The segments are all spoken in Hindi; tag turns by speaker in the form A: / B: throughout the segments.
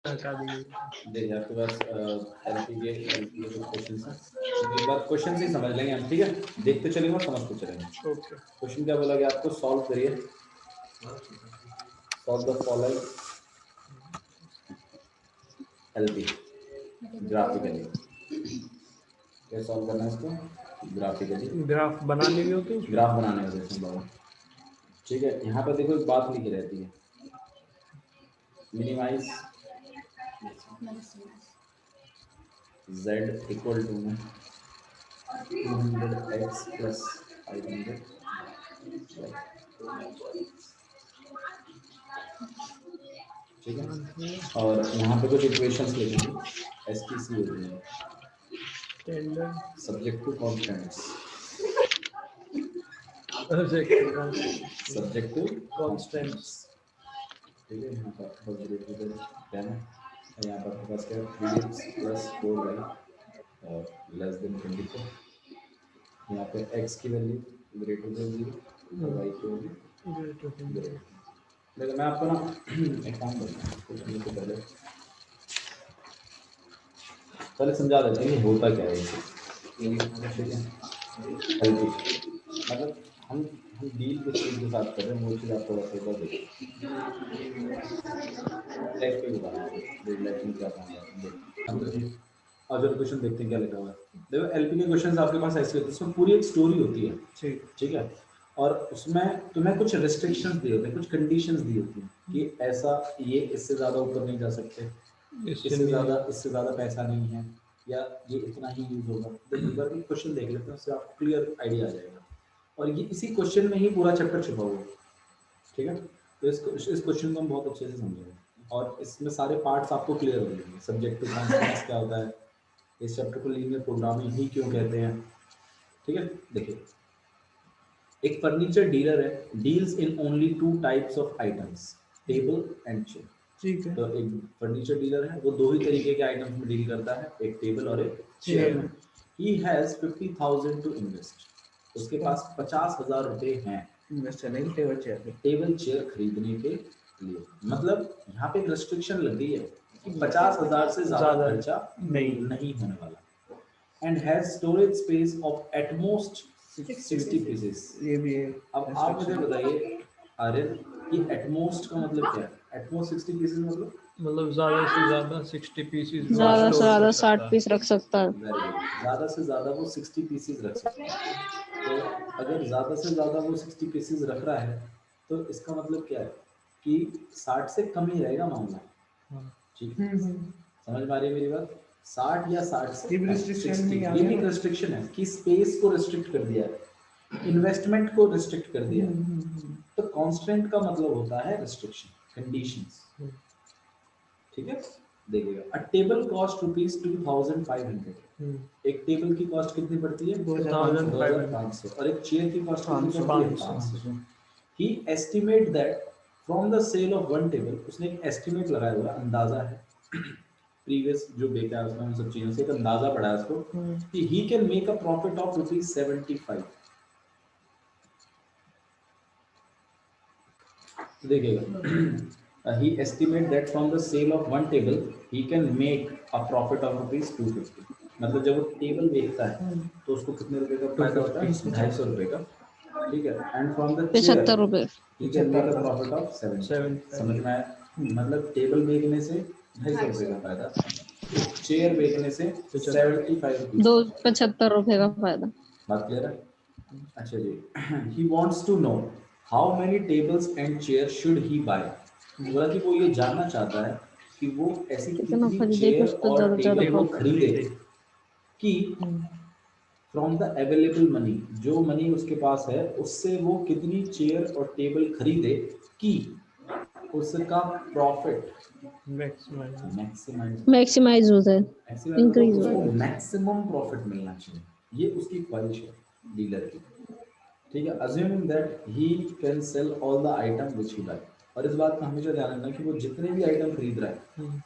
A: हटा दीजिए।
B: देखिए आपके पास एलपी के कुछ क्वेश्चंस हैं, एक बार क्वेश्चन से ही समझ लेंगे हम, ठीक है, देखते चलेंगे और समझते चलेंगे।
A: ओके,
B: क्वेश्चन क्या बोला गया आपको, सॉल्व करिए, solve the following LP graphically. क्या सॉल्व करना है इसको, ग्राफिकली,
A: ग्राफ बनाने भी होते हैं।
B: ग्राफ बनाने होते हैं बाबा, ठीक है। यहाँ पर देखो एक बात लिखी रहती है, minimize z equal to 200x plus 500 ठीक है। और यहाँ पे कुछ इक्वेशंस लिखेंगे, एसटीसी होती है,
A: standard
B: subject to constants, subject to
A: constants.
B: ठीक है। यहाँ पर बस ग्रेटर देन है, यहाँ पर आपके पास क्या है 3x प्लस 4y और लेस देन 24, यहाँ पे x की वैल्यू ग्रेटर देन 0 और y की वैल्यू ग्रेटर। देखो मैं आपको ना एक काम करता हूँ, कुछ नहीं तो पहले समझा देते हैं कि होता क्या है इसे, ठीक है। हेल्पी मतलब हम डील किस चीज़ के साथ कर रहे हैं वो चीज़ आपको बस एक बार देखिए, लाइफ पे बता रहा हूँ, लाइफ में क्या काम करते हैं। और जो क्वेश्चन देखते हैं क्या लिखा हुआ है, देखो एलपी के क्वेश्चंस आपके पास ऐसे होते हैं, उसमें पूरी एक स्टोरी होती है, ठीक है। और उसमें तुम्हें कुछ रिस्ट्रिक्शंस दिए होते हैं, कुछ कंडीशंस दी होती हैं कि ऐसा ये इससे ज़्यादा ऊपर नहीं जा सकते, इससे ज़्यादा पैसा नहीं है, या ये इतना ही यूज होगा। तो एक बार भी क्वेश्चन देख लेते हैं, उससे आपको क्लियर आइडिया आ जाएगा, और ये इसी क्वेश्चन में ही पूरा चैप्टर छुपा हुआ है, ठीक है। तो इस क्वेश्चन को हम बहुत अच्छे से समझेंगे और इसमें सारे पार्ट्स आपको क्लियर हो जाएंगे। सब्जेक्ट टू कॉन्स्टेंट्स क्या होता है, इस चैप्टर को लीनियर प्रोग्रामिंग ही क्यों कहते हैं, ठीक है। देखिए एक फर्नीचर डीलर है, deals in only 2 types of items, table and chair, ठीक है। तो एक फर्नीचर डीलर है, वो 2 ही तरीके के आइटम्स में डील करता है, एक टेबल और एक चेयर में। ही हैज 50,000 टू इन्वेस्ट, उसके पास 50,000 रुपए हैं इन्वेस्ट करने के टेबल चेयर खरीदने के लिए। मतलब यहाँ पे एक रेस्ट्रिक्शन लग गई है कि 50,000 से ज्यादा खर्चा नहीं होने वाला, and has storage space of at most 60 pieces. ये भी है। अब आप मुझे बताइए आर्यन, ये एटमोस्ट का मतलब क्या है, एटमोस्ट 60 पीसेस मतलब
A: ज़्यादा से ज़्यादा 60 पीसेस
C: ज्यादा से ज्यादा 60 पीस रख सकता है।
B: वेरी गुड, ज़्यादा से ज़्यादा वो 60 पीसेस रख सकता है। तो अगर ज़्यादा से ज़्यादा वो 60 पीसेस रख रहा है तो इसका मतलब क्या है कि 60 से कम ही रहेगा मामला, ठीक है। समझ में आ रही है मेरी बात, 60 या 60 से 60, ये भी रेस्ट्रिक्शन है कि स्पेस को रिस्ट्रिक्ट कर दिया है, इन्वेस्टमेंट को रिस्ट्रिक्ट कर दिया है। तो कांस्टेंट का मतलब होता है रिस्ट्रिक्शन, कंडीशंस, ठीक है। देखिएगा अ टेबल कॉस्ट ₹2500, एक टेबल की कॉस्ट कितनी पड़ती है 2500, और एक चेयर की कॉस्ट कितनी पड़ती है 500। He estimate that from the sale of one table, उसने एक एस्टिमेट लगाया हुआ, अंदाजा है प्रीवियस जो बेचा है उसमें उन सब चीजों से एक अंदाजा पड़ा है उसको कि he can make a profit of ₹75। देखिएगा he estimate that from the sale of one table he can make a profit of ₹250। मतलब जब वो टेबल बेचता है तो उसको कितने रुपए का फायदा होता है, 250 रुपए का, ठीक है। एंड फ्रॉम द चेयर
C: 75 रुपए।
B: he can make a profit of 7। समझ में आया, मतलब टेबल बेचने से 250 रुपए का फायदा, चेयर बेचने से 75 रुपए
C: 75 रुपए का फायदा।
B: बात क्लियर है। अच्छा जी, he wants to know how many tables and chairs should he buy। बोला कि वो ये जानना चाहता है कि वो ऐसी
C: कितना
B: कितनी
C: खरीदे
B: चेयर
C: कुछ तो
B: और
C: ज्यादा
B: टेबल वो खरीदे कि फ्रॉम द अवेलेबल मनी, जो मनी उसके पास है उससे वो कितनी चेयर और टेबल खरीदे कि उसका प्रॉफिट
C: मैक्सिमाइज हो जाए, इंक्रीज हो
B: उसको
C: जाए।
B: मैक्सिमम प्रॉफिट मिलना चाहिए, ये उसकी ख्वाहिश है डीलर की, ठीक है। Assuming that he can sell all the item which he buy, और इस बात का हमेशा ध्यान रखना कि वो जितने भी आइटम खरीद रहा है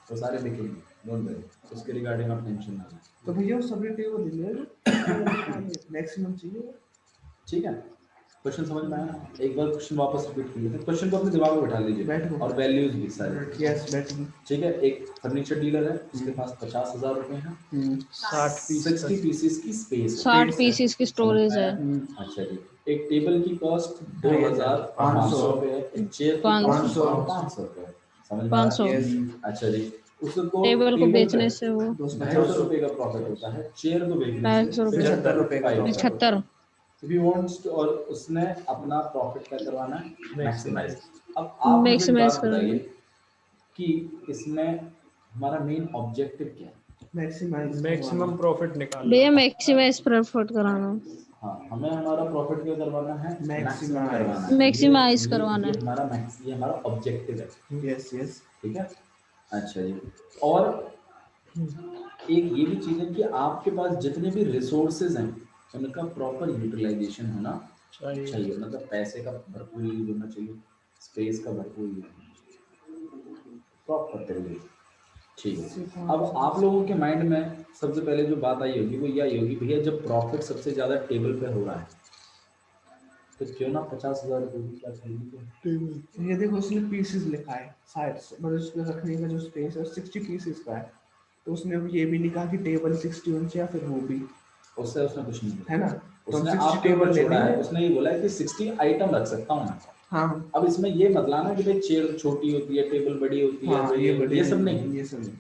B: वो सारे बिकेंगे, डोंट वरी, उसके रिगार्डिंग आप टेंशन ना लें।
D: तो भैया सभी टेबल ले ले मैक्सिमम चाहिए,
B: ठीक है। क्वेश्चन समझ में आया ना? एक बार क्वेश्चन वापस रिपीट कर लेते हैं। क्वेश्चन को अपने दिमाग में बैठा लीजिए और वैल्यूज भी सारी।
A: यस बैठ गई।
B: ठीक है, एक फर्नीचर डीलर है, उसके पास 50,000 रुपए हैं,
A: 60 पीस
B: 60 पीसेस की स्पेस है।
C: 60 पीसेस की स्टोरेज है।
B: अच्छा जी, एक टेबल की कॉस्ट 2,500 रुपए है, एक चेयर की
C: 500
B: 500 रुपए है। समझ में आ रहा
C: 500
B: है? अच्छा जी, उसको
C: टेबल को बेचने से वो
B: 250 रुपए का प्रॉफिट होता है, चेयर को बेचने
C: 250
B: से
C: रुपए
A: 75 रुपए का
C: 75
B: If he wants to, और उसने अपना प्रॉफिट क्या करवाना है, मैक्सिमाइज। अब आप मुझे एक
C: मैक्सिमाइज
B: बात
C: करना
B: बताइए कि इसमें हमारा मेन ऑब्जेक्टिव क्या है?
A: मैक्सिमम प्रॉफिट निकालना।
C: भैया मैक्सिमाइज प्रॉफिट कराना,
B: हाँ, हमें हमारा प्रॉफिट क्या करवाना है, मैक्सिमम करवाना है।
C: मैक्सिमाइज करवाना
B: ये
C: है।
B: हमारा ये हमारा ऑब्जेक्टिव है।
A: Yes yes.
B: ठीक है, अच्छा जी। और एक ये भी चीज है कि आपके पास जितने भी रिसोर्सेज हैं उनका प्रॉपर यूटिलाइजेशन होना चाहिए। मतलब पैसे का भरपूर यूज होना चाहिए, स्पेस का भरपूर यूज होना चाहिए, प्रॉपर तरीके से। ठीक है, अब आप लोगों के माइंड में सबसे पहले जो बात आई होगी वो ये आई होगी, भैया जब प्रॉफिट सबसे ज्यादा टेबल पे हो रहा है तो क्यों ना 50,000 रुपये की क्या खरीदी।
D: ये देखो उसने पीसेस लिखा है साइड से, मतलब उसमें रखने का जो स्पेस है 60 पीसेस का है, तो उसने अब ये भी नहीं कहा कि टेबल 60 इंच या फिर वो भी,
B: उससे उसने कुछ नहीं
D: है ना? तो
B: उसने
D: 60
B: आपके
D: टेबल
B: ऊपर
D: ले
B: छोड़ा है,
D: लेंगे।
B: उसने ये बोला है कि 60 आइटम रख सकता हूँ मैं।
D: हाँ
B: अब इसमें ये मत लाना कि भाई चेयर छोटी होती है, टेबल बड़ी होती है,
D: हाँ,
B: तो ये सब नहीं,
D: ये सब नहीं।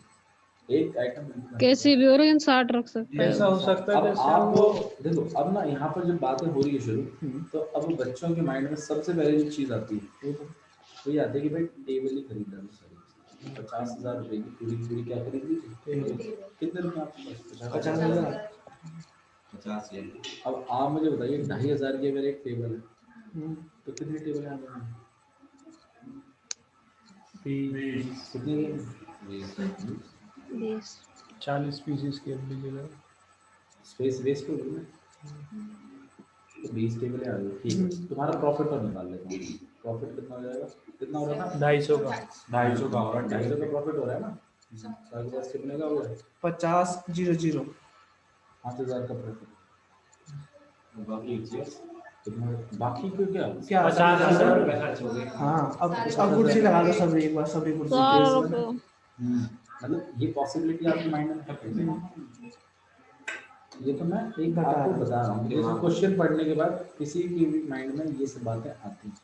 B: एक आइटम
C: कैसी भी हो रही 60 रख सकते
A: ऐसा
C: हैं।
A: हो सकता है
B: अब
A: जैसे
B: आप
A: वो
B: देखो, अब ना यहाँ पर जब बातें हो रही है शुरू, तो अब बच्चों के माइंड में सबसे पहले जो चीज आती है वो ये आती है कि भाई टेबल ही खरीदना है सारी। 50,000 रुपए की पूरी पूरी क्या खरीद ली थी? कितने रुपए आपके पास?
D: 50,000।
B: 50। अब आप मुझे बताइए 2,500 की अगर एक टेबल है तो कितनी टेबल है आपके? कितनी?
C: 20
A: 40 पीसेस की अब लीजिएगा।
B: स्पेस वेस्ट हो गई ना, तो 20 टेबलें आ गई। ठीक है, तुम्हारा प्रॉफिट और निकाल लेते हैं। प्रॉफिट कितना हो जाएगा? कितना हो रहा था?
A: 250 का।
B: 250 का हो रहा है, 250 का प्रॉफिट हो रहा है ना। आपके पास कितने का हुआ?
D: 50,000।
B: 5,000 का प्रॉफिट। बाकी कितना? बाकी को क्या
A: 50,000 रुपए खर्च हो गए।
D: हाँ, अब कुर्सी लगा दो सब एक बार, सभी कुर्सी
C: सारा
D: पे।
C: रुपए
B: मतलब ये पॉसिबिलिटी आपके माइंड में है? ये तो मैं एक आपको बता रहा हूँ, जैसे क्वेश्चन पढ़ने के बाद किसी के भी माइंड में ये सब बातें आती हैं।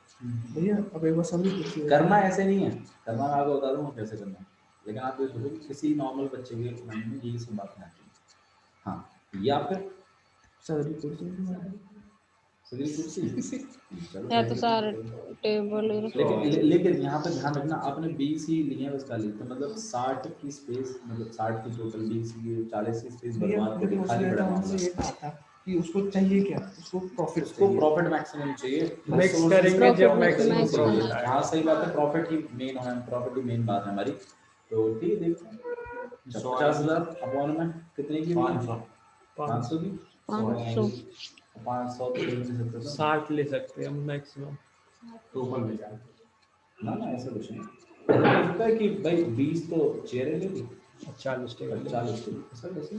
D: भैया अब एक बार सभी कुर्सी
B: करना ऐसे नहीं है, करना मैं आपको बता दूंगा कैसे करना है, लेकिन आप ये सोचो कि किसी नॉर्मल बच्चे के माइंड में यही सब बातें आती हैं। हाँ, या फिर
D: सभी कुर्सी।
B: सगली कुर्सी। चलो
C: है
B: सही
C: तो
B: है।
C: सारे टेबल ही रखे।
B: लेकिन यहाँ पे ध्यान रखना, आपने 20 ही लिए हैं उसका लिए, तो मतलब 60 की स्पेस, मतलब 60 की टोटल, 20 की 40 की स्पेस
D: भैया
B: बर्बाद
D: देखो
B: होगी, खाली
D: उसने
B: पड़ा
D: तो हमसे
B: मामला।
D: ये कहा था कि उसको चाहिए क्या, उसको प्रॉफिट
B: उसको
D: चाहिए।
B: प्रॉफिट मैक्सिमम चाहिए,
A: मिक्स
B: resources
A: करेंगे
C: Profit
A: जब
C: maximum
A: मैक्सिमम
C: चाहिए।
A: प्रॉफिट आएगा।
B: हाँ सही बात है, प्रॉफिट ही मेन है, प्रॉफिट ही मेन बात है हमारी। तो ठीक है, देखते हैं 50,000 अपॉन में कितने की? 500 की।
C: 500
B: 500 तो ले नहीं सकते तो
A: 60 ले सकते हैं हम मैक्सिमम।
B: टोपल में जाए ना, ऐसा कुछ नहीं। ऐसा हो सकता है कि भाई 20 तो चेयरें ले ली,
A: 40 टेबल।
B: 40 टेबल, ऐसा कैसे?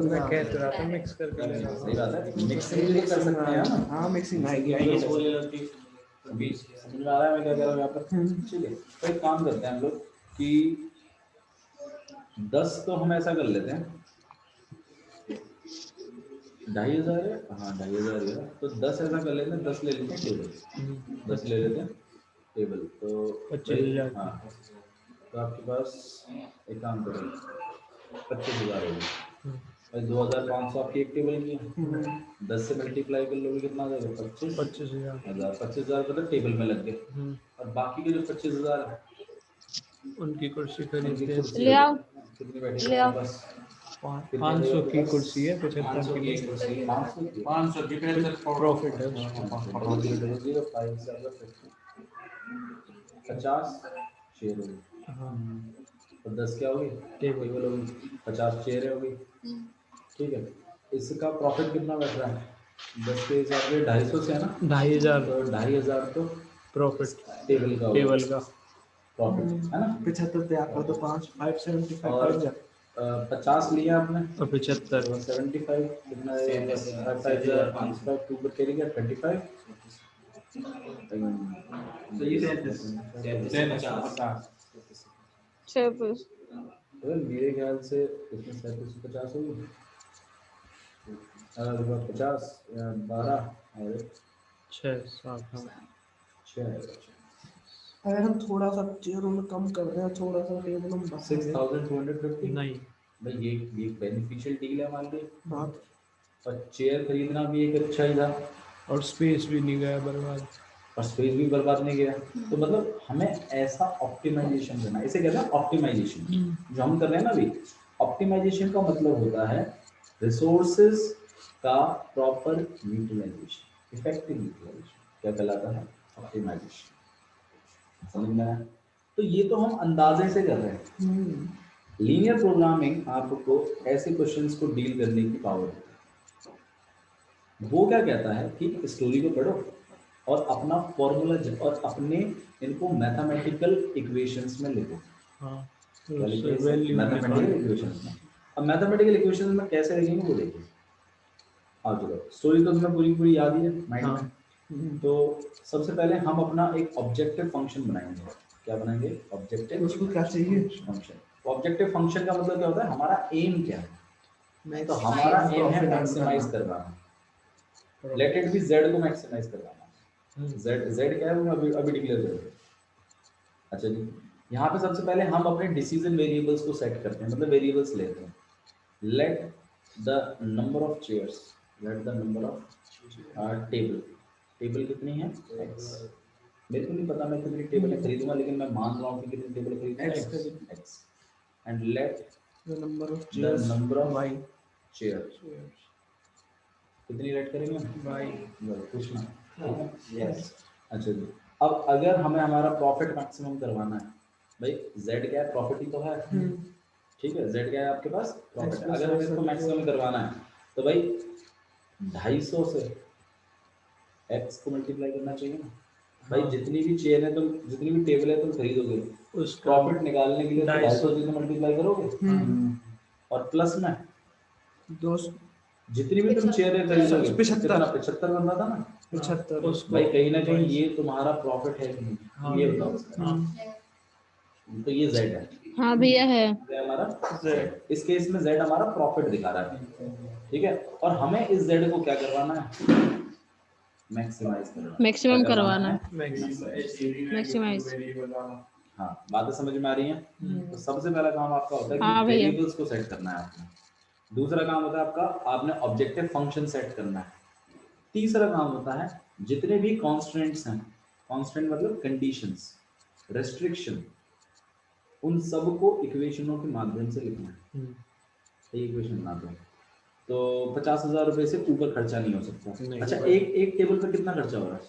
A: मैं कह तो रहा था मिक्स करके लेना।
B: सही बात है, मिक्सिंग भी कर सकते हैं ना।
D: हाँ मिक्सिंग आएगी।
B: समझ में आ रहा है मैं क्या कह रहा हूँ यहाँ पर? ठीक है, तो एक काम करते हैं हम लोग कि 10 तो हम ऐसा कर लेते हैं, 2,500 है, हाँ 2,500 है, तो 10 ऐसा कर लेते हैं, 10 ले लेते हैं टेबल, 10 ले लेते हैं टेबल, तो
A: 25,000।
B: हाँ, तो आपके पास एक काम करें, 25,000 होगी भाई, 2,500 आपकी एक टेबल की है, 10 से मल्टीप्लाई कर लोगे कितना आ जाएगा?
A: 25,000।
B: 25,000 का तो टेबल में लग गए, और बाकी के जो 25,000 है
A: उनकी कुर्सी खरीदते
B: उनकी
A: हैं।
B: कुर्सी
C: ले आओ,
B: कितनी बैठी
C: ले आओ।
B: बस
A: 500 की कुर्सी है, 75 की
B: 500 की
A: प्रॉफिट है।
B: 50 शेयर होगी,
A: हाँ,
B: और 10 क्या होगी?
A: टेबल
B: होगी, 50 शेयर होगी। ठीक है, इसका प्रॉफिट कितना बैठ रहा है? 10 के हिसाब से 250 से है ना,
A: 2,500
B: तो 2,500 तो
A: प्रॉफिट
B: टेबल का
A: टेबल का।
B: प्रॉफिट है ना।
D: 75 पे आपका तो 5,575
B: और 50 लिया आपने
A: और 75
B: 75 कितना है 5 2 पर कैरी गया 25
E: तो ये
C: 26
B: मेरे ख्याल से इसमें 3750 होगी 50 या 12 और
A: 6 7 हाँ
B: 6
D: अगर हम थोड़ा सा चेयरों में कम कर रहे हैं, थोड़ा सा टेबल हम बढ़ा दें,
B: 6250
A: नहीं
B: भाई ये बेनिफिशियल डील है मान ली
D: बात
B: और चेयर खरीदना भी एक अच्छा ही था
A: और स्पेस भी नहीं गया बर्बाद।
B: और स्पेस भी बर्बाद नहीं गया। तो मतलब हमें ऐसा ऑप्टिमाइजेशन करना है, इसे कहते हैं ऑप्टिमाइजेशन। जो हम कर रहे हैं ना अभी, ऑप्टिमाइजेशन का मतलब होता है रिसोर्सेज का प्रॉपर यूटिलाइजेशन, इफेक्टिव यूटिलाइजेशन क्या कहलाता है ऑप्टिमाइजेशन। समझ में आया? तो ये तो हम अंदाजे से कर रहे हैं। लीनियर प्रोग्रामिंग आपको ऐसे क्वेश्चंस को डील करने की पावर देता है। वो क्या कहता है कि स्टोरी को पढ़ो और अपना फॉर्मूला और अपने इनको मैथमेटिकल इक्वेशंस में लिखो।
A: हाँ
B: मैथमेटिकल इक्वेशंस में, अब मैथमेटिकल इक्वेशंस में कैसे लिखेंगे वो देखिए। अब चलो स्टोरी तो तुम्हें पूरी पूरी याद ही है माइंड में। तो सबसे पहले हम अपना एक ऑब्जेक्टिव फंक्शन बनाएंगे। क्या बनाएंगे? ऑब्जेक्टिव।
D: उसको क्या चाहिए?
B: फंक्शन। ऑब्जेक्टिव फंक्शन का मतलब क्या होता है? हमारा एम क्या है? तो हमारा एम है मैक्सिमाइज करवाना। लेट इट बी जेड को मैक्सिमाइज करवाना। जेड क्या है वो अभी अभी डिक्लेयर करेंगे। अच्छा जी, यहाँ पे सबसे पहले हम अपने डिसीजन वेरिएबल्स को सेट करते हैं, मतलब वेरिएबल्स लेते हैं। Late the number of chairs, late the number of table, table कितनी है? x। मेरे को नहीं पता मैं कितनी टेबल खरीदूंगा, लेकिन मैं मान रहा हूँ कि कितनी टेबल खरीदूंगा x। And let
D: the number of
B: y chair, कितनी लेट करेंगे? y पूछना। यस। अच्छा जी, अब अगर हमें हमारा प्रॉफिट मैक्सिमम करवाना है, भाई z क्या है? प्रॉफिट ही तो है। ठीक है, z क्या है आपके पास? प्रॉफिट। अगर हमें इसको मैक्सिमम करवाना है तो भाई 250 से x को मल्टीप्लाई करना चाहिए ना। भाई जितनी भी चेयर है, तुम जितनी भी टेबल है तुम खरीदोगे, उस प्रॉफिट निकालने के लिए 250 से मल्टीप्लाई करोगे। और प्लस में
D: 200
B: जितनी भी तुम चेयर खरीदोगे 75 बनता था ना।
D: 75
B: भाई कहीं ना कहीं ये तुम्हारा प्रॉफिट है कि नहीं? ये बताओ। तो ये z है।
C: हाँ भैया है।
B: हमारा z, इस केस में z हमारा प्रॉफिट दिखा रहा है। ठीक है, और हमें इस z को क्या करवाना है? मैक्सिमाइज करवाना,
C: मैक्सिमम करवाना है।
A: मैक्सिमाइज।
B: हाँ, बातें समझ में आ रही हैं? तो सबसे पहला काम आपका होता है कि
C: हाँ भैया।
B: वेरिएबल्स को सेट करना है आपने। दूसरा काम होता है आपका, आपने ऑब्जेक्टिव फंक्शन सेट करना है। तीसरा काम होता है जितने भी कॉन्स्टेंट्स हैं, कॉन्स्टेंट मतलब कंडीशंस, रेस्ट्रिक्शन, उन सब को इक्वेशनों के माध्यम से लिखना है। इक्वेशन बना दो तो 50,000 रुपए से ऊपर खर्चा नहीं हो सकता। अच्छा, एक टेबल पर कितना खर्चा हो रहा है?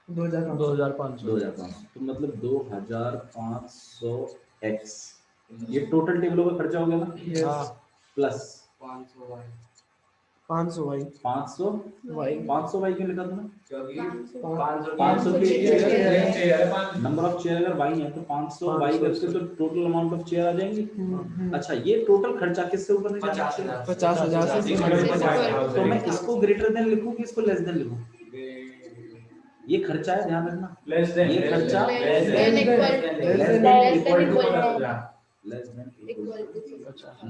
A: 2500।
B: तो मतलब 2500 x, ये टोटल टेबलों का खर्चा हो गया ना।
A: हाँ।
B: प्लस
D: 500 भाई
B: 500 y क्यों लिखा तुमने?
E: क्योंकि
B: 500 की नंबर ऑफ चेयर अगर y है तो 500 y करके तो टोटल अमाउंट ऑफ चेयर आ जाएंगी। अच्छा, ये टोटल खर्चा किससे ऊपर नहीं जाना चाहिए?
D: 50,000 से।
B: तो मैं इसको ग्रेटर देन लिखूं कि इसको लेस देन लिखूं? ये खर्चा है, ध्यान रखना। ये खर्चा लेस देन इक्वल।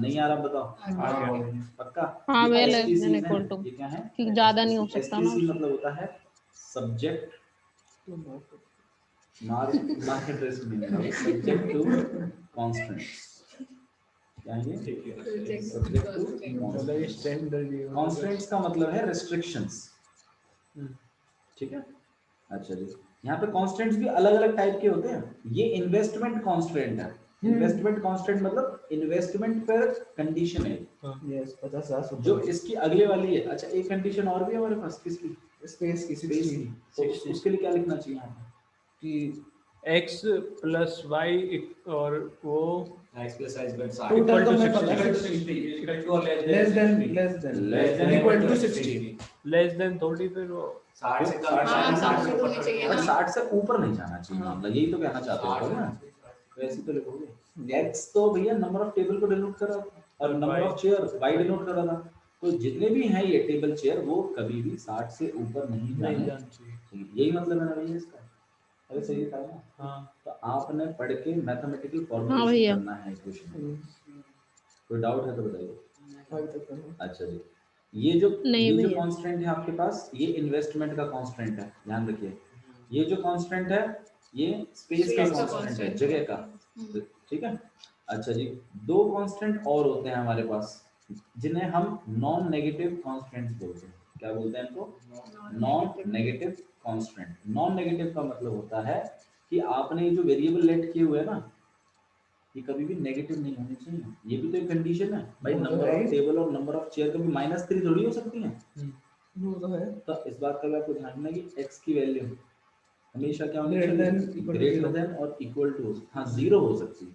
B: नहीं आ रहा? बताओ। पक्का?
C: हाँ भैया,
B: STC
C: लेस देन
B: है।
C: इक्वल टू,
B: ये क्या है?
C: कि ज्यादा नहीं हो सकता ना।
B: STC मतलब होता है subject market risk meaning, subject to constants. क्या है ये? सब्जेक्ट टू
A: स्टैंडर्ड
B: कॉन्स्टेंट्स का मतलब है रेस्ट्रिक्शंस। ठीक है। अच्छा जी, यहाँ पे कॉन्स्टेंट्स भी अलग अलग टाइप के होते हैं। ये इन्वेस्टमेंट कॉन्स्टेंट है। इन्वेस्टमेंट कांस्टेंट मतलब इन्वेस्टमेंट पर कंडीशन है।
D: यस 50,000
B: जो इसकी अगले वाली है। अच्छा, एक कंडीशन और भी है हमारे पास, किसकी?
D: स्पेस की
B: तो उसके लिए क्या लिखना चाहिए यहाँ पे?
A: कि x प्लस y और वो
E: x plus y equal to
D: total तो मैं
E: 60 equal to or
D: less than equal to 60
A: less than थोड़ी, फिर वो
E: 60 से कम, 60 से ऊपर चाहिए
B: बट 60 से ऊपर नहीं जाना चाहिए मामला, यही तो कहना चाहते हो ना। वैसे तो लिखोगे x तो भैया नंबर ऑफ टेबल को डिनोट कर रहा है। और number of chair y denote कर रहा था। तो जितने भी हैं ये टेबल चेयर वो कभी भी 60 से ऊपर नहीं
A: नहीं
B: जाने
A: जाना चाहिए।
B: चाहिए। यही मतलब है ना भैया इसका। अरे सही था ना।
A: हाँ
B: तो आपने पढ़ के मैथमेटिकल
C: हाँ
B: फॉर्मूलेशन
C: भैया।
B: करना है इक्वेशन। कोई डाउट है तो बताइए।
D: अभी तक नहीं।
B: अच्छा जी, ये जो
C: नहीं
B: ये जो
C: भैया।
B: कांस्टेंट है आपके पास, ये इन्वेस्टमेंट का कांस्टेंट है, ध्यान रखिए। ये जो कांस्टेंट है ये स्पेस का
E: Space का
B: कांस्टेंट है,
E: constant
B: जगह
E: है।
B: का। ठीक है। अच्छा जी, दो कांस्टेंट और होते हैं हमारे पास जिन्हें हम नॉन नेगेटिव कांस्टेंट्स बोलते हैं। क्या बोलते हैं इनको? Non negative constant. Non negative का मतलब होता है कि आपने जो वेरिएबल लेट किए हुए हैं ना, ये कभी भी नेगेटिव नहीं होने चाहिए। ये भी तो एक कंडीशन है भाई।
D: वो तो
B: नंबर
D: है
B: ऑफ
D: ही।
B: टेबल और नंबर ऑफ चेयर कभी -3 थोड़ी हो सकती हैं।
D: वो तो है।
B: तो इस बात का भी आपको ध्यान रखना कि x की वैल्यू हमेशा क्या होनी
D: Greater than,
B: चाहिए?
D: equal to
B: greater
D: zero।
B: Than और इक्वल टू। हाँ, जीरो हो सकती है,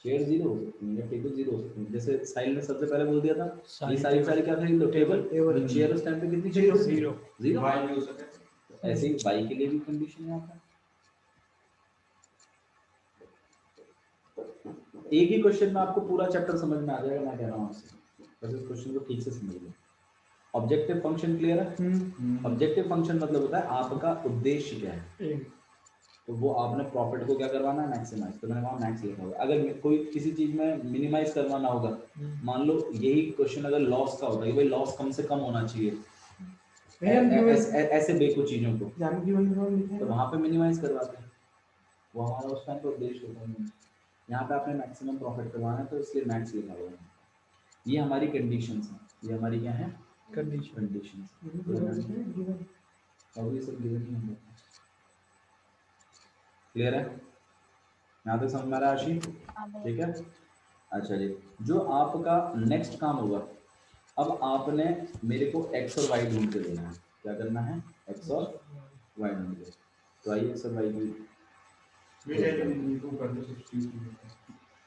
B: चेयर जीरो हो सकती है या टेबल जीरो हो सकती है। जैसे साहिल ने सबसे पहले बोल दिया था ये सारी सारी क्या थी? टेबल।
D: टेबल।
B: चेयर उस टाइम पे कितनी
D: Zero।
B: चाहिए?
A: जीरो।
B: जीरो।
E: Y भी हो सकता है।
B: ऐसे ही y के लिए भी कंडीशन है यहाँ पे। एक ही क्वेश्चन में आपको पूरा चैप्टर समझ में आ जाएगा, मैं कह रहा हूँ आपसे। बस इस क्वेश्चन को ठीक से समझ लो। ऑब्जेक्टिव फंक्शन क्लियर है? ऑब्जेक्टिव फंक्शन मतलब होता है आपका उद्देश्य क्या है। तो वो आपने प्रॉफिट को क्या करवाना है? मैक्सिमाइज। तो मैंने वहाँ मैक्स लिखा होगा। अगर कोई किसी चीज में मिनिमाइज करवाना होगा, मान लो यही क्वेश्चन अगर लॉस का होता है, भाई लॉस कम से कम होना चाहिए ऐसे बेकू चीजों को, तो वहाँ पे मिनिमाइज करवाते हैं। वो हमारा उस टाइम पे उद्देश्य होता है। यहाँ पे आपने मैक्सिमम प्रॉफिट करवाना है तो इसलिए मैक्स लिखा हुआ है। ये हमारी कंडीशंस हैं। ये हमारी क्या है? कंडीशंस। और ये सब गिवन ही होंगे। क्लियर है? यहाँ तक समझ में आ रहा है आशी? ठीक है। अच्छा जी, जो आपका नेक्स्ट काम होगा, अब आपने मेरे को x और y ढूंढ के देना है। क्या करना है? x और y ढूंढ के। तो आइए x और y की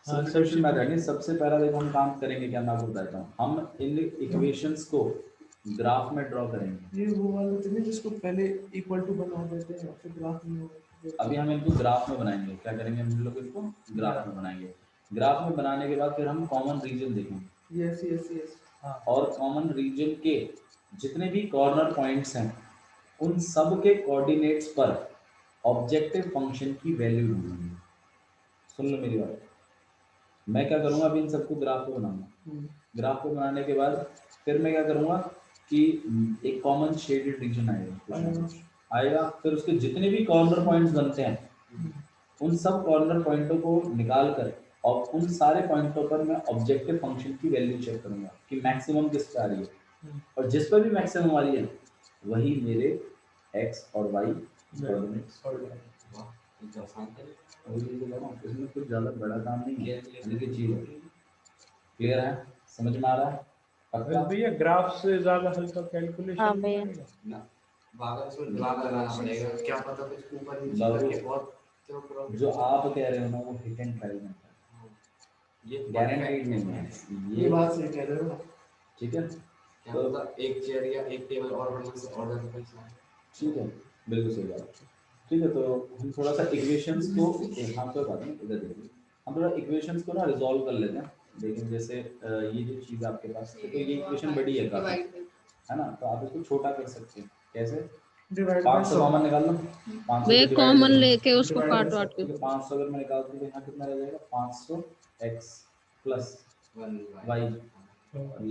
B: सब्स्टिट्यूशन मेथड है। सबसे पहला देखो हम काम करेंगे क्या, मैं आपको बताता हूँ। हम इन इक्वेशंस को ग्राफ में ड्रॉ करेंगे।
D: ये वो वाला तो नहीं जिसको पहले इक्वल टू बना देते हैं फिर ग्राफ में
B: अभी हम इनको ग्राफ में बनाएंगे। क्या करेंगे हम लोग? इसको ग्राफ में बनाएंगे। ग्राफ में बनाने के बाद फिर हम कॉमन रीजन देखेंगे।
D: Yes yes yes.
B: और कॉमन रीजन के जितने भी कॉर्नर पॉइंट्स हैं उन सब के कोऑर्डिनेट्स पर ऑब्जेक्टिव फंक्शन की वैल्यू ढूंढेंगे। सुन लो मेरी बात। मैं क्या करूंगा, अभी इन सबको ग्राफ पे बनाऊंगा। ग्राफ पे बनाने के बाद फिर मैं क्या करूंगा कि एक कॉमन शेडेड रीजन आएगा। फिर उसके जितने भी कॉर्नर पॉइंट्स बनते हैं उन सब कॉर्नर पॉइंटों को निकाल कर और उन सारे पॉइंटों पर मैं ऑब्जेक्टिव फंक्शन की वैल्यू चेक करूंगा कि मैक्सिमम किस पे आ रही है। और जिस पर भी मैक्सिमम आ रही है वही मेरे x और y कोऑर्डिनेट्स। इसमें कुछ ज़्यादा बड़ा काम नहीं है, लेकिन चीज़ क्लियर है, समझ में आ रहा है?
A: अगर भैया ग्राफ से ज्यादा हल्का कैलकुलेशन
C: हाँ
A: नहीं
C: भैया।
A: करेगा?
E: भागा इसमें दिमाग लगाना पड़ेगा। क्या पता कुछ ऊपर नीचे
B: बाबू,
E: करके बहुत तो
B: जो आप कह रहे हो ना वो हिट एंड ट्रायल में
E: ये
B: गारंटीड नहीं है
D: ये बात सही कह रहे हो। ठीक है।
E: क्या पता एक चेयर या एक टेबल और बढ़ने से और ज्यादा पैसा आए।
B: ठीक है, बिल्कुल सही बात। ठीक है, तो हम थोड़ा सा इक्वेशंस को यहाँ पे बात नहीं, इधर देखिए हम थोड़ा इक्वेशंस को ना रिजॉल्व कर लेते हैं। लेकिन जैसे ये जो चीज़ आपके पास है, तो ये इक्वेशन बड़ी है काफी, है ना? तो आप इसको छोटा कर सकते हैं। कैसे? 500 कॉमन निकाल लो। 500
C: वे
B: को
C: कॉमन
B: divide
C: लेके उसको
B: divide
C: काट
B: कर
C: वाट
B: सकते
C: के।
B: हैं। 500 अगर मैं निकालती हूँ तो यहाँ कितना रह जाएगा? 500x plus y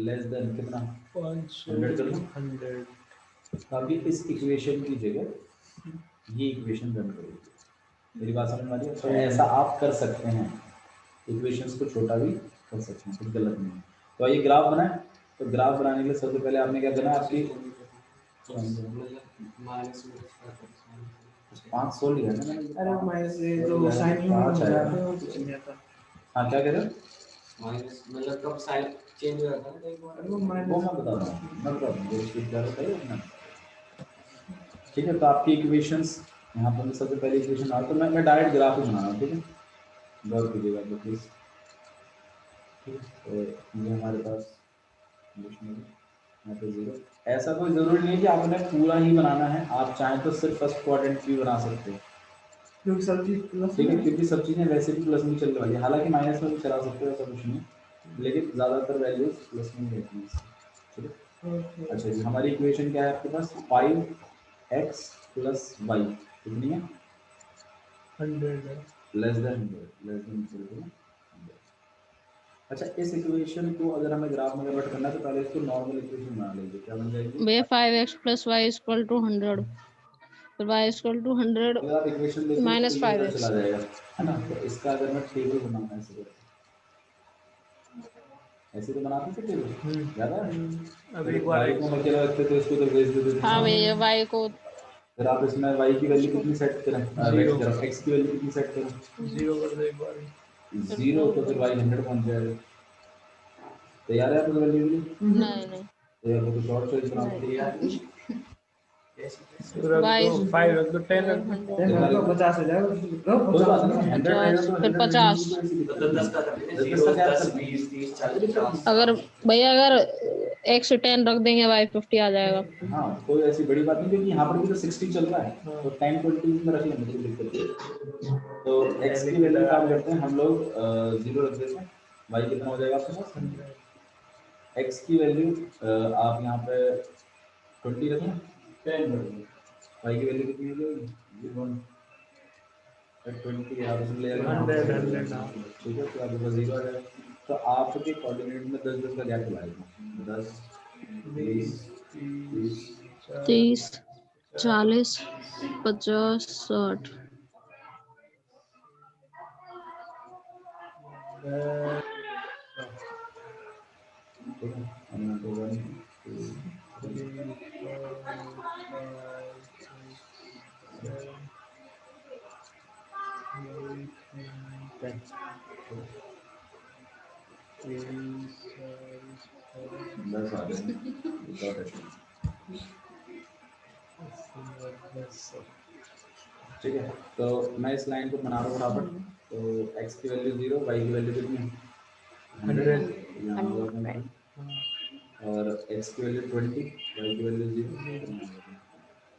B: less than कितना? 100 कर लो।
A: 100।
B: अभी इस इक्वेशन की जगह ये इक्वेशन रन करोगे। मेरी बात समझ में आ रही है? तो ऐसा आप कर सकते हैं, इक्वेशंस को छोटा भी कर सकते हैं, कुछ गलत नहीं है। तो आइए ग्राफ बनाए। तो ग्राफ बनाने के लिए सबसे पहले आपने क्या करना है, आपकी 500 लिया ना मैंने?
D: अरे वो माइनस ये जो साइन यूं हो जाते हैं वो कुछ नहीं आता।
B: हाँ, क्या कह रहे हो?
E: माइनस मतलब कब साइन चेंज हो जाता है ना एक बार।
D: अरे वो
B: वो
D: माइनस
B: मैं बता रहा हूँ, मैं बता रहा हूँ, उसकी क्या होता है। ठीक है, तो आपकी इक्वेशंस यहाँ पर सबसे पहले इक्वेशन आ, तो मैं डायरेक्ट ग्राफ ही बना रहा हूँ। ठीक है, गौर कीजिएगा तो प्लीज। ठीक है, तो ये हमारे पास यहाँ पे 0। ऐसा कोई ज़रूरी नहीं है कि आपने पूरा ही बनाना है, आप चाहें तो सिर्फ फर्स्ट क्वाड्रेंट भी बना सकते हो।
D: क्योंकि सब चीज प्लस
B: ठीक है, क्योंकि सब चीज़ें वैसे भी प्लस में चलने वाली है, हालांकि माइनस में भी चला सकते हो, ऐसा कुछ नहीं। लेकिन ज्यादातर वैल्यूज प्लस में रहती हैं, ठीक है। अच्छा जी, हमारी इक्वेशन क्या है आपके पास, 5x प्लस वाई कितनी है,
A: 100 है।
B: Less than 100। अच्छा, इस इक्वेशन को अगर हमें ग्राफ में कन्वर्ट करना है तो पहले इसको नॉर्मल इक्वेशन बना लीजिए, क्या बन जाएगी।
C: भैया 5x plus y equal to 100, तो y इक्वल टू 100
B: अगर आप इक्वेशन देखो तो
C: माइनस
B: ये इधर
C: 5x।
B: चला जाएगा, है ना। तो इसका अगर मैं टेबल बनाना है ऐसे करके, ऐसे तो बनाते थे टेबल, याद है।
A: अब
B: फिर
A: एक बार
B: y को अकेला रखते थे, उसको उधर भेज देते थे।
C: हाँ भैया y को
B: फिर आप इसमें y की वैल्यू कितनी सेट करें,
A: Zero.
B: x की वैल्यू कितनी सेट करें,
A: 0 कर दो एक बार।
B: 0, तो फिर y 100 पहुंच जाएगा। तैयार है आपको वैल्यू के लिए,
C: नहीं नहीं
B: तो यार तो कुछ और चॉइस बना
C: नहीं।
B: दीजिए।
A: रख
C: y
A: दो 5 रख दो 10 रख दो।
D: 50 हो जाएगा,
B: कोई बात नहीं, 100 रहेगा तो 100
C: फिर 50।
B: कोई ऐसी दिक्कत नहीं है।
E: 10 का करते हैं,
B: 10
E: 0
B: का क्या
E: 10
B: करना है?
E: 20 30 40 50।
C: अगर भैया अगर x 10 रख देंगे y 50 आ जाएगा।
B: हाँ, कोई ऐसी बड़ी बात नहीं, क्योंकि यहाँ पर भी तो 60 चल रहा है, तो 10 20 में रख लेंगे, कोई दिक्कत नहीं। तो x की वैल्यू काम करते हैं हम लोग, 0 रख देते हैं। y कितना हो जाएगा आपके पास, x की वैल्यू आप यहाँ पे 20 रखें, 10 रखें, y की वैल्यू कितनी हो जाएगी, 20 आप इसमें ले आएंगे
A: 100 हाँ।
B: ठीक है, तो आपके पास 0 आ जाएगा। तो आपके कोऑर्डिनेट में 10 का गैप लाएगा, 10 20 30
C: 30 40 50 60।
B: ठीक है। हम यहाँ पे 1 2 10 आ गए, without issue। ठीक है, तो मैं इस लाइन को बना रहा हूँ फटाफट। तो x की वैल्यू 0, y की वैल्यू कितनी है, 100 यहाँ होगा, और x की वैल्यू 20, y की वैल्यू 0।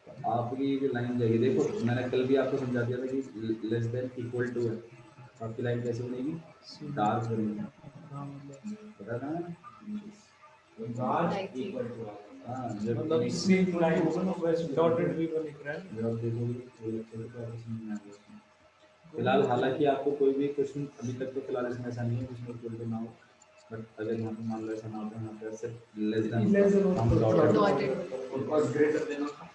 B: तो आपकी ये जो लाइन जाएगी, देखो मैंने कल भी आपको समझा दिया था कि लेस देन इक्वल टू है, तो आपकी लाइन कैसे बनेगी, डार्क बनेगी, पता था ना। हाँ, जब
A: मतलब सेम लाइन होगा ना, वैसे डॉटेड भी बन रहा है।
B: जब आप देखोगे तो अच्छे से आपको समझ में आएगा उसमें। फिलहाल हालांकि आपको कोई भी क्वेश्चन अभी तक तो फिलहाल इसमें ऐसा नहीं है जिसमें इक्वल टू ना हो, बट अगर यहाँ पे मान लो ऐसा ना हो तो यहाँ पे सिर्फ लेस देन हम डॉटेड
E: और ग्रेटर देन होता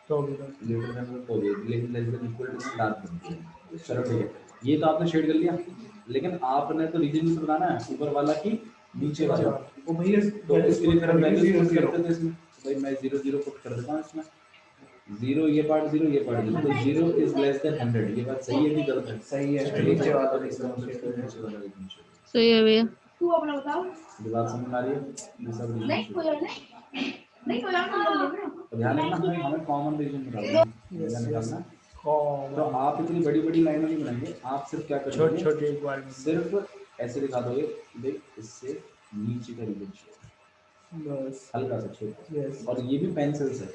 A: तो भी तो।
B: ग्रेटर देन तो भी, लेकिन लेस देन इक्वल टू में डार्क बनती है। चलो ठीक है, ये तो आपने शेड कर लिया, लेकिन आपने तो रीजन भी बताना है, ऊपर वाला की नीचे वाला।
D: वो भैया
B: तो इसके लिए फिर हम वैल्यूज पुट करते थे इसमें, भाई मैं 0 0 पुट कर देता हूँ इसमें, 0 ये पार्ट 0 ये पार्ट 0, तो 0 इज लेस देन 100, ये बात सही है कि गलत है,
D: सही है, नीचे वाला एकदम
C: सही है भैया।
F: तू अपना बताओ।
B: ये बात समझ में आ रही है, ये सब
F: नहीं कोई और नहीं, नहीं कोई और नहीं।
B: तो ध्यान रखना, हमें कॉमन रीजन निकालना है। तो आप इतनी बड़ी बड़ी लाइनें नहीं बनाएंगे, आप सिर्फ क्या
A: छोटे
B: करोगे,
A: छोटे एक बार में।
B: सिर्फ ऐसे दिखा दोगे, देख इससे नीचे का रीजन
D: बस
B: हल्का सा छोटा,
D: यस।
B: और ये भी पेंसिल से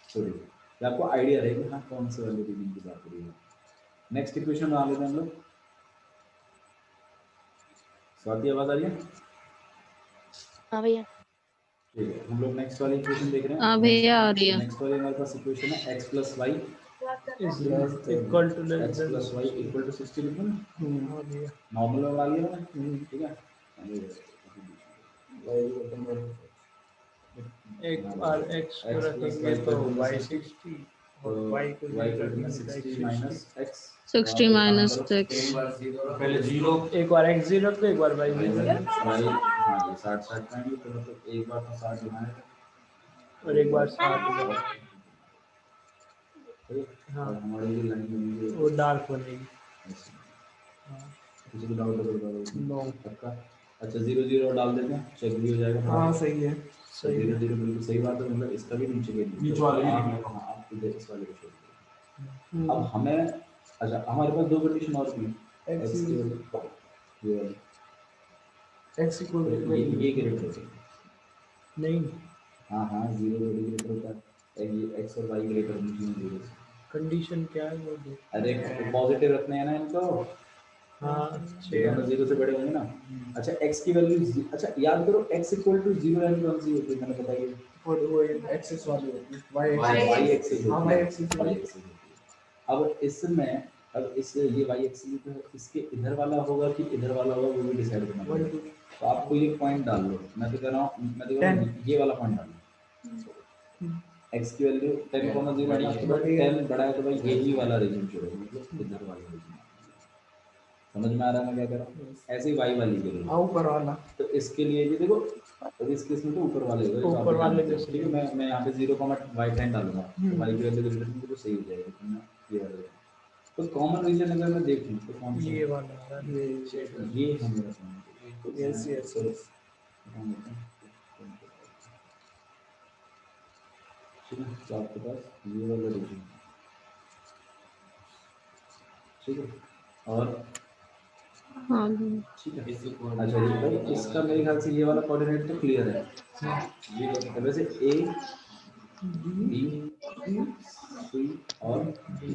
B: छोटे, ये आपको आइडिया रहेगा हाँ कौन से वाले रीजन की बात हो रही है। नेक्स्ट इक्वेशन बना लेते हैं हम लोग। स्वाति आवाज आ रही है,
C: हाँ भैया।
B: ठीक है, हम लोग नेक्स्ट वाली इक्वेशन देख रहे हैं।
C: हाँ भैया आ रही है।
B: नेक्स्ट वाली हमारे पास इक्वेशन है x plus y
A: equal to less
B: x
A: than.
B: Plus y equal to 60 लिखो ना,
A: हाँ भैया।
B: नॉर्मल में बना लिया मैंने, ठीक है।
A: एक बार x को रखेंगे तो y 60
B: तो
A: और y को
B: y
A: रखेंगे
B: करना
A: तो
B: 60 माइनस x
C: 60 माइनस x।
E: एक बार 0 पहले 0
A: एक बार x 0 तो एक बार y 0
B: y हाँ ये 60 60 पाएंगे, तो मतलब एक बार तो 60 बनाएगा
A: और एक बार 60 हाँ।
B: और हमारी जो लाइन बनेगी
A: वो डार्क बनेगी। हाँ।
B: किसी को डाउट है तो बता
A: नो
B: पक्का। अच्छा 0 0 डाल देते हैं, चेक भी हो जाएगा।
D: हाँ सही है,
A: सही है।
B: 0 0 बिल्कुल सही बात है, मतलब इसका भी नीचे के
E: बीच वाले भी
B: हाँ आप इधर इस वाले को छोड़ दो। अब हमें अच्छा हमारे पास दो कंडीशन और भी है,
D: x
B: की वाली, ये वाली,
D: x इक्वल
B: तो ये ग्रेटर होता है।
A: नहीं,
B: हाँ हाँ 0 ग्रेटर होता है, ये x और y ग्रेटर होनी चाहिए 0 से।
A: कंडीशन क्या है वो दो।
B: अरे पॉजिटिव रखने हैं ना इनको,
A: हाँ
B: दोनों 0 से बड़े होंगे ना। अच्छा x की वैल्यू, अच्छा याद करो x इक्वल टू 0 यानी कौन सी होती है, मैंने बताइए
D: वो एक्सेस वाली होती है, y
B: y
D: एक्सेस।
B: एक्सिस
D: हाँ, y एक्सेस
B: y एक्सिस होती है। अब इसमें, अब इस ये y एक्सिस तो इसके इधर वाला होगा कि इधर वाला होगा वो भी डिसाइड करना पड़ेगा। तो आपको ये पॉइंट डाल लो, मैं तो कह रहा हूँ, मैं तो कह रहा हूँ ये वाला पॉइंट डाल लो। x की वैल्यू 10, 0 है ना, तो 10 बड़ा है तो भाई यही वाला रीजन चुनेंगे, मतलब इधर वाला रीजन। समझ में आ रहा है मैं क्या कर रहा हूँ? ऐसे ही y वाली के लिए
D: ऊपर वाला,
B: तो इसके लिए भी देखो, तो इस केस में तो ऊपर वाले होगा, जो
A: ऊपर
B: आप
A: वाले
B: जानते
A: में
B: हो। ठीक है, मैं यहाँ पे 0,y10 डालूंगा तो y की वैल्यू रिलेशन तो सही हो जाएगी, तो मैं ये वाला लेता हूँ। तो कॉमन रीजन अगर मैं देखूँ तो कौन सा
A: ये
B: है?
A: वाला
B: ये है मेरा पॉइंट।
D: Yes yes yes.
B: ठीक है, तो आपके पास ये वाला रीजन, ठीक है, और
C: हाँ जी।
B: ठीक है। अच्छा ये भाई इसका मेरे ख्याल से ये वाला कोऑर्डिनेट तो क्लियर है। तो वैसे ए बी सी और डी,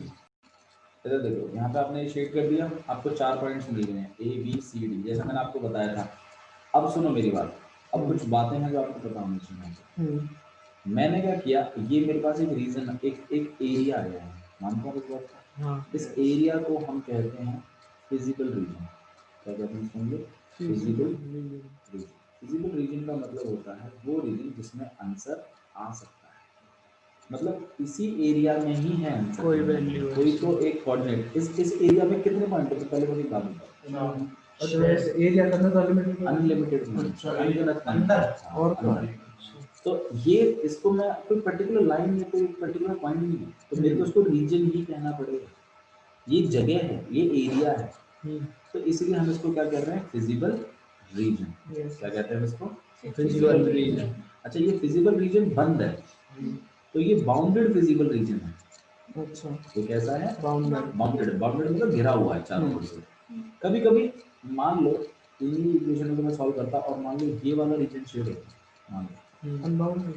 B: इधर देखो यहाँ पे आपने शेड कर दिया, आपको 4 पॉइंट्स मिल गए हैं ए बी सी डी, जैसा मैंने आपको बताया था। अब सुनो मेरी बात, अब कुछ बातें हैं जो आपको पता होनी चाहिए। मैंने क्या किया, ये मेरे पास एक रीजन, एक एरिया आया है, मानता हूँ इस बात को।
A: हाँ
B: इस एरिया को हम कहते हैं फिजिकल रीजन। क्या कहते हैं इसको? Physical reason. फिजिकल रीजन का मतलब होता है वो रीजन जिसमें आंसर आ सकता है, मतलब इसी एरिया में ही है आंसर।
A: कोई वैल्यू है,
B: कोई तो एक कोऑर्डिनेट, इस एरिया में कितने पॉइंट है, तो पहले मुझे बात बताओ।
D: अदरवाइज एरिया का तो अनलिमिटेड
B: अनलिमिटेड अनगिनत
D: अंदर और
B: अंदर। तो ये इसको मैं कोई पर्टिकुलर लाइन या कोई पर्टिकुलर पॉइंट नहीं है, तो मेरे को इसको रीजन ही कहना पड़ेगा। ये जगह है, ये एरिया है, तो इसलिए हम इसको क्या कर रहे हैं, फिजिबल रीजन। क्या कहते हैं इसको?
A: Physical reason.
B: अच्छा ये फिजिबल रीजन बंद है, तो ये बाउंडेड फिजिबल रीजन है।
D: अच्छा,
B: ये कैसा है?
D: बाउंडेड।
B: बाउंडेड, बाउंडेड मतलब घिरा हुआ है चारों ओर से। कभी कभी मान लो इन्हीं इक्वेशन को मैं सॉल्व करता और मान लो ये वाला रीजन शेड होता, मान लो,
D: अनबाउंडेड,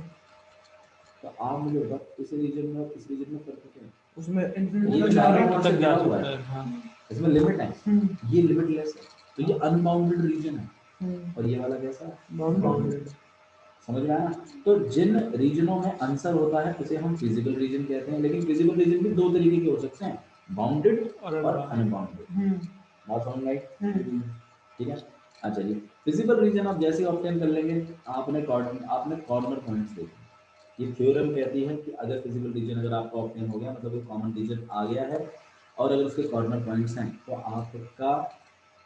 B: तो आप मुझे बताओ इस रीजन में इस रीजन में फर्क क्या है?
D: उसमें
B: ये
D: इनफिनिटी
B: चारों ओर से
A: तक
B: घिरा
A: जा
B: हुआ
A: सकता
B: है,
A: है। हाँ
B: इसमें लिमिट है, ये लिमिटलेस है, तो ये अनबाउंडेड रीजन है। और ये वाला कैसा है?
D: बाउंडेड।
B: समझ में आया? तो जिन रीजनों में आंसर होता है उसे हम फिजिकल रीजन कहते हैं, लेकिन फिजिकल रीजन भी दो तरीके के हो सकते हैं, बाउंडेड
A: और
B: और अनबाउंडेड। बात समझ में आई? ठीक है। अच्छा जी, फिजिकल रीजन आप जैसे ऑब्टेन कर लेंगे, आपने कॉर्नर पॉइंट्स देखे, ये थ्योरम कहती है कि अगर फिजिकल रीजन अगर आपका ऑब्टेन हो गया, मतलब एक कॉमन रीजन आ गया है, और अगर उसके कॉर्नर पॉइंट्स हैं, तो आपका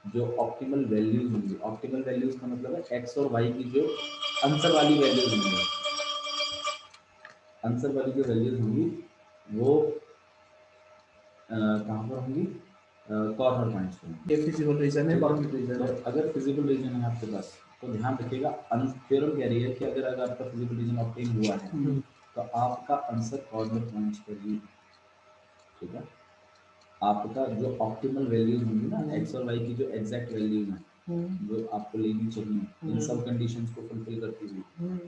B: जो ऑप्टिमल वैल्यूज होंगी, ऑप्टिमल वैल्यूज का मतलब है एक्स और वाई की जो आंसर वाली वैल्यूज होंगी, आंसर वाली जो वैल्यूज होंगी वो कहाँ पर होंगी? कॉर्नर पॉइंट्स पे।
D: ये फिजिकल रीजन है, बाउंडेड रीजन है।
B: तो अगर फिजिकल रीजन है आपके पास, तो ध्यान रखिएगा, थ्योरम कह रही है कि अगर आपका फिजिकल रीजन ऑब्टेन हुआ है, तो आपका आंसर कॉर्नर पॉइंट्स पर ही, ठीक है। आपका जो ऑप्टिमल वैल्यूज होंगी ना, एक्स और वाई की जो एग्जैक्ट वैल्यूज हैं, जो आपको लेनी चाहिए इन सब कंडीशंस को फुलफिल करती हुई,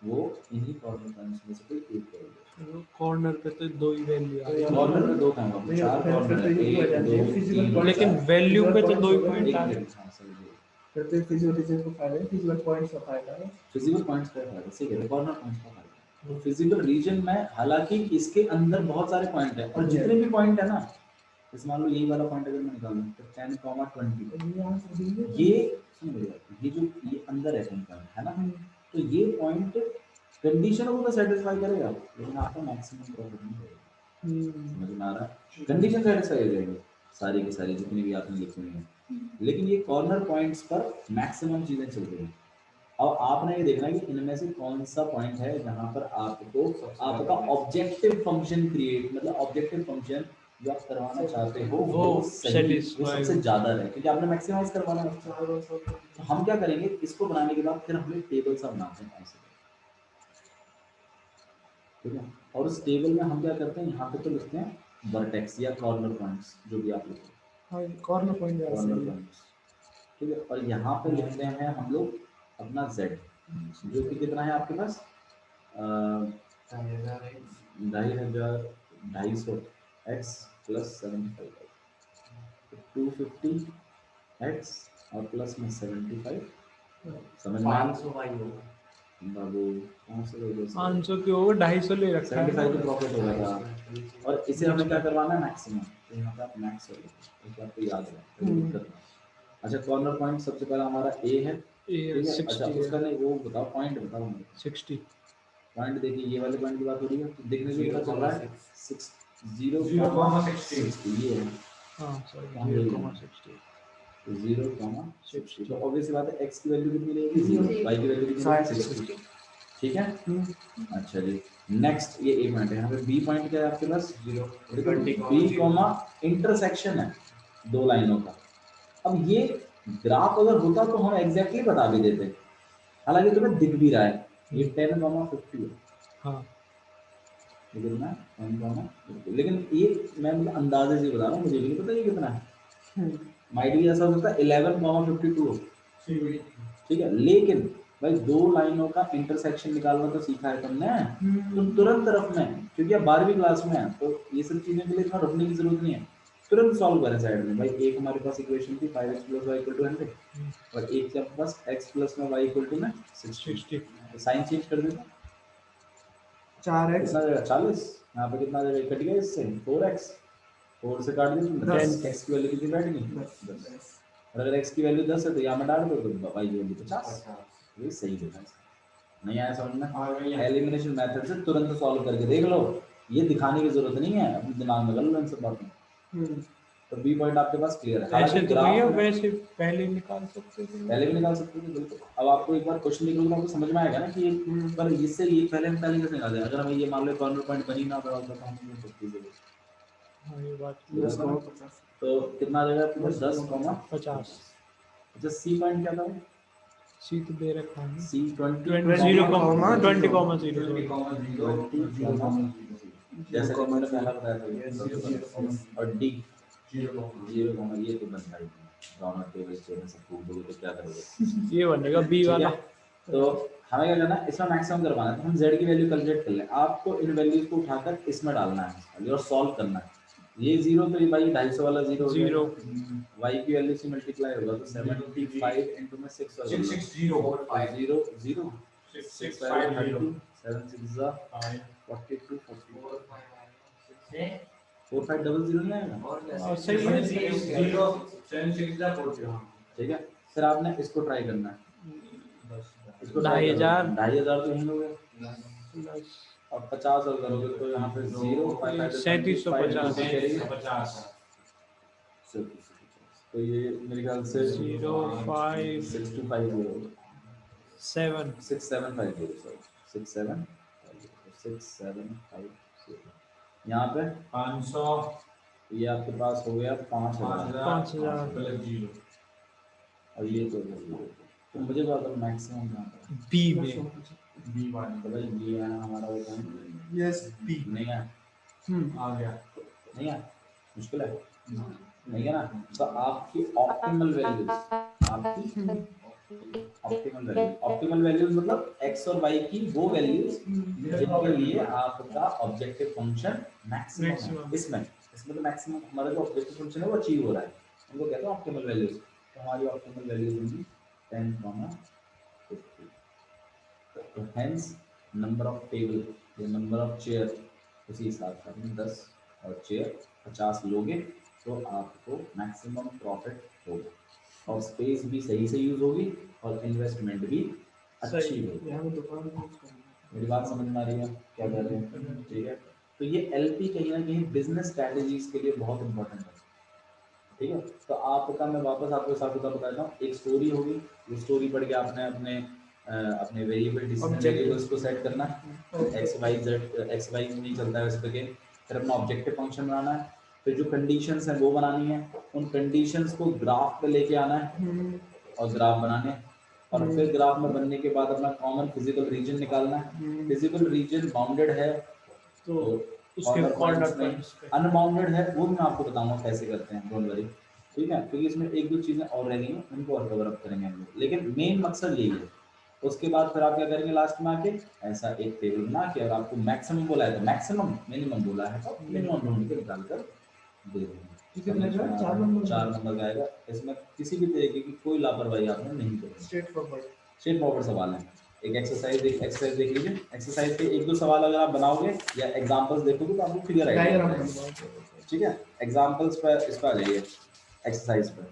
B: वो इन्हीं कॉर्नर पॉइंट्स में से कोई एक वैल्यू।
A: कॉर्नर पे तो दो ही वैल्यू आ रही
B: कॉर्नर में दो कहाँ होंगे? चार कॉर्नर है, एक दो तीन,
A: है, लेकिन वैल्यू पे तो दो ही पॉइंट
B: एक
A: आ रहे
B: मिनट, हाँ सही है।
D: फिर तो फिजिकल रीजन को फायदा है, फिजिकल पॉइंट्स का फायदा है।
B: फिजिकल पॉइंट्स का फायदा, सही है, कॉर्नर पॉइंट्स का फायदा। तो फिजिकल रीजन में हालांकि इसके अंदर बहुत सारे पॉइंट हैं, और जितने भी पॉइंट है ना, जैसे मान लो यही वाला पॉइंट अगर मैं निकालूं तो 10,20, ये सुन मेरी बात, ये जो ये अंदर है कहीं पर, है ना, तो ये पॉइंट कंडीशनों को तो सेटिस्फाई करेगा, लेकिन आपका मैक्सिमम प्रॉब्लम नहीं करेगा। समझ में आ रहा है? कंडीशन सेटिस्फाई हो जाएगी सारी की सारी जितनी भी आपने लिखी हुई हैं, लेकिन ये कॉर्नर पॉइंट्स पर मैक्सिमम चीजें चल रही हैं। अब आपने ये देखना है कि इनमें से कौन सा पॉइंट है जहां पर आपको आपका ऑब्जेक्टिव फंक्शन क्रिएट, मतलब ऑब्जेक्टिव फंक्शन जो आप करवाना चाहते हो
A: वो
B: सही, वो
A: satisfy
B: सबसे
A: हो।
B: ज्यादा रहे, क्योंकि आपने मैक्सिमाइज करवाना है। तो हम क्या करेंगे, इसको बनाने के बाद फिर हम एक टेबल सा बनाते हैं ऐसे, ठीक है। और उस टेबल में हम क्या करते हैं, यहाँ पे तो लिखते हैं वर्टेक्स या कॉर्नर पॉइंट्स, जो भी आप लिखते हैं
D: हाँ, कॉर्नर पॉइंट
B: कॉर्नर पॉइंट्स, ठीक है। और यहाँ पे लिखते हैं हम लोग अपना z, जो कि कितना है आपके पास, 2,500 250 x प्लस 75, 250 x और प्लस में 75 समझ में आया
E: 500 वाई होगा
B: बाबू कौन से लोग
A: 500 के ओवर 250 ले रखा है
B: 75 का प्रॉफिट हो रहा था और इसे हमें क्या करवाना है मैक्सिमम तो यहाँ पे आप मैक्स कर लो तो आपको याद है कोई दिक्कत नहीं। अच्छा कॉर्नर पॉइंट सबसे पहला हमारा ए है ठीक है।
A: 60
B: अच्छा उसका नहीं वो बताओ पॉइंट बताओ मुझे
A: 60
B: पॉइंट देखिए ये वाले पॉइंट की बात हो रही है तो देखने से पता चल रहा है 0 ये है
A: हाँ सॉरी
B: कहाँ गई?
A: 0,60
B: तो 0,60 तो ऑब्वियसली बात है x की वैल्यू कितनी रहेगी 0 y की वैल्यू कितनी रहेगी 60 ठीक है अच्छा जी नेक्स्ट ये ए पॉइंट है यहाँ पे बी पॉइंट क्या है आपके पास 0 देखो बी कॉमा इंटरसेक्शन है दो लाइनों का अब ये ग्राफ अगर होता तो हम एग्जैक्टली बता भी देते हालांकि तुम्हें दिख भी रहा है ये 10,50 है
A: हाँ
B: लेकिन ना 10,50 लेकिन ये मैं मतलब अंदाजे से बता रहा हूँ मुझे भी नहीं पता ये कितना है माइट भी ऐसा हो सकता है 11,52 ठीक है लेकिन भाई दो लाइनों का इंटरसेक्शन निकालना तो सीखा है तुमने तो तुरंत तरफ में क्योंकि आप 12वीं क्लास में है तो ये सब चीजें के लिए इतना रुकने की जरूरत नहीं है तुरंत सॉल्व करें साइड में भाई एक हमारे पास इक्वेशन थी 5x + y = 100 और एक के आपके पास x + y = 60 साइन चेंज कर देना
D: 4x
B: कितना जाएगा 40 यहाँ पे कितना जाएगा कट गया इससे 4x 4 से काट दिया 10 x की वैल्यू कितनी बैठ गई 10 और अगर x की वैल्यू 10 है तो यहाँ में डाल दो तो y की वैल्यू 50 ये सही होगा नहीं आया समझ में एलिमिनेशन मेथड से तुरंत सॉल्व करके देख लो ये दिखाने की जरूरत नहीं है अपने दिमाग में कर लो इन सब बातों तो बी पॉइंट आपके पास क्लियर है
A: ऐसे तो
B: ग्राफ
A: भैया
B: में
A: वैसे पहले निकाल सकते थे
B: पहले भी निकाल सकते थे बिल्कुल अब आपको एक बार क्वेश्चन लिखोगे तो आपको समझ में आएगा ना कि ये पर इससे ये पहले हम पहले कैसे निकाल दें अगर हमें ये मान लो कॉर्नर पॉइंट बनी ना तो हम नहीं सकते थे
A: हाँ ये बात
B: तो कितना आ जाएगा आपके पास
A: 50
B: अच्छा सी पॉइंट क्या था
A: सी तो दे रखा है
B: सी 20
A: 20,0
B: जैसे कि मैंने पहला बताया था और डी 0, ये तो बनता ही दोनों टेबल से सब पूछ दोगे तो क्या करोगे
A: ये बनेगा बी वाला
B: तो हमें क्या करना है इसमें मैक्सिमम करवाना है तो हम z की वैल्यू कैलकुलेट कर लें आपको इन वैल्यूज को उठाकर इसमें डालना है और सॉल्व करना है ये 0 तो ये भाई 250 वाला 0 हो
A: Zero.
B: y की वैल्यू से मल्टीप्लाई होगा तो 75 into में 6 होगा 0 0 6 5 30 7 6 42 4 5 डबल 0 नहीं आएगा
A: और सही है
B: ठीक है फिर आपने इसको ट्राई करना है इसको
A: 2,500
B: 2,500 तो यहीं हो गया और 50 और करोगे तो यहाँ पे 0
A: 3750
B: तो ये मेरे ख्याल से
A: 0 5
B: 6250
A: 7
B: 6750 सॉरी 6750 यहाँ पे
G: 500
B: ये आपके पास हो गया 5,000
A: 5,000
B: और ये तो मुझे तो अगर मैक्सिमम यहाँ पे
A: बी में
G: बी वाली
B: तो भाई ये है हमारा वो पॉइंट
D: यस बी
B: नहीं है
G: आ गया
B: नहीं है मुश्किल है नहीं है ना तो आपकी ऑप्टिमल वैल्यूज ऑप्टिमल वैल्यूज मतलब x और y की वो वैल्यूज जिनके लिए आपका ऑब्जेक्टिव फंक्शन मैक्सिमम इसमें तो मैक्सिमम हमारा जो ऑब्जेक्टिव फंक्शन है वो अचीव हो रहा है उनको कहते हैं ऑप्टिमल वैल्यूज तो हमारी ऑप्टिमल वैल्यूज होंगी 10, 50 तो हेंस नंबर ऑफ टेबल या नंबर ऑफ चेयर उसी हिसाब से आपने 10 और चेयर 50 लोगे तो आपको मैक्सिमम प्रॉफिट होगा और स्पेस भी सही से यूज होगी और इन्वेस्टमेंट भी अच्छी होगी मेरी बात समझ में आ रही है क्या कह रहे हैं ठीक है तो ये एलपी कहीं ना कहीं बिजनेस स्ट्रेटजीज के लिए बहुत इंपॉर्टेंट है ठीक है तो आपका मैं वापस आपको साथ बताता हूँ एक स्टोरी होगी वो स्टोरी पढ़ के आपने अपने वेरिएबल डिसीजन वेरिएबल्स को सेट करना है एक्स वाई नहीं चलता है उस पर फिर अपना ऑब्जेक्टिव फंक्शन बनाना है फिर जो कंडीशंस हैं वो बनानी है उन कंडीशंस को ग्राफ पे लेके आना है और ग्राफ बनाने और फिर ग्राफ में बनने के बाद अपना कॉमन फिजिकल रीजन निकालना है फिजिकल रीजन बाउंडेड है तो
A: उसके कॉर्नर पॉइंट्स पे
B: अनबाउंडेड है वो मैं आपको बताऊंगा कैसे करते हैं डोंट वरी ठीक है क्योंकि इसमें एक दो चीजें और रह गई हैं उनको और कवर अप करेंगे हम लोग लेकिन मेन मकसद यही है उसके बाद फिर आप क्या करेंगे लास्ट में आके ऐसा एक टेबल बना के और आपको मैक्सिमम बोला है तो मैक्सिमम मिनिमम बोला है तो मिनिमम ढूंढ के निकाल कर दे देंगे
D: ये कितने का है? 4 नंबर
B: 4 नंबर का आएगा। इसमें किसी भी तरीके की कोई लापरवाही आपने नहीं करी।
D: Straight forward.
B: स्ट्रेट फॉरवर्ड सवाल है। एक एक्सरसाइज देख लीजिए। एक्सरसाइज के 1-2 सवाल अगर आप बनाओगे या एग्जांपल्स देखोगे तो आपको क्लियर आएगा।
D: डायग्राम बनवाओ।
B: ठीक है, एग्जांपल्स पर इस पर आ जाइए एक्सरसाइज पर।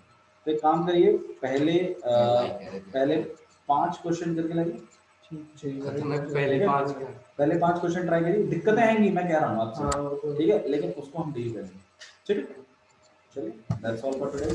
B: तो एक काम करिए, पहले 5 क्वेश्चन करके लगे।
E: पहले 5 का
B: पहले 5 क्वेश्चन ट्राई करिए। दिक्कतें आएंगी मैं कह रहा हूँ आपसे,
D: हाँ
B: ठीक है, लेकिन उसको हम डील करेंगे। ठीक है, चलिए, दैट्स ऑल फॉर टुडे।